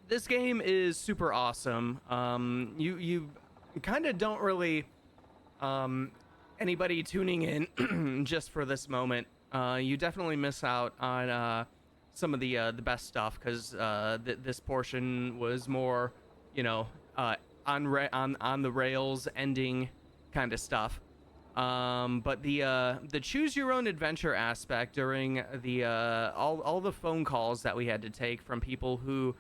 this game is super awesome. You kind of don't really anybody tuning in just for this moment. You definitely miss out on some of the best stuff because this portion was more, you know, on the rails ending kind of stuff. But the choose your own adventure aspect during the all the phone calls that we had to take from people who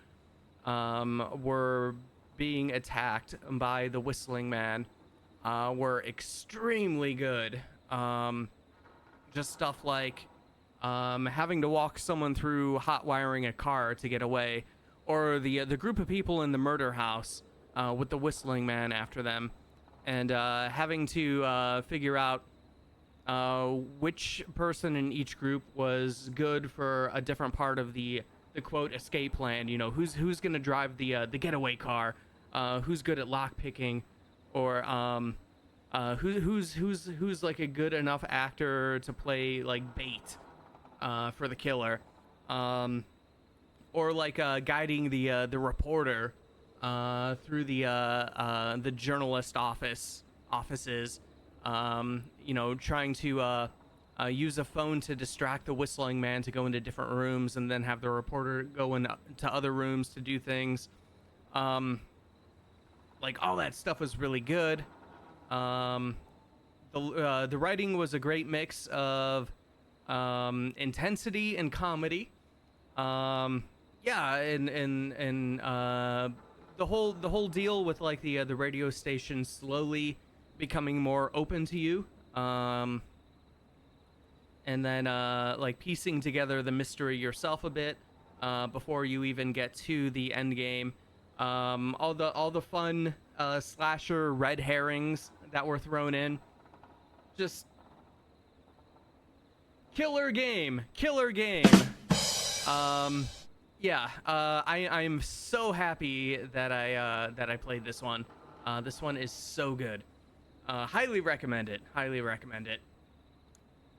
were being attacked by the Whistling Man were extremely good. Just stuff like having to walk someone through hot wiring a car to get away, or the group of people in the murder house with the Whistling Man after them, and having to figure out which person in each group was good for a different part of the quote escape plan. You know, who's gonna drive the getaway car, who's good at lock picking, or who's like a good enough actor to play like bait for the killer, or like guiding the reporter through the journalist offices, you know, trying to use a phone to distract the Whistling Man to go into different rooms, and then have the reporter go into other rooms to do things. Like all that stuff was really good. The writing was a great mix of intensity and comedy. Yeah, and the whole deal with like the radio station slowly becoming more open to you. And then like piecing together the mystery yourself a bit before you even get to the end game. All the fun slasher red herrings that were thrown in. Just killer game. Yeah, I'm so happy that I played this one. This one is so good. Highly recommend it.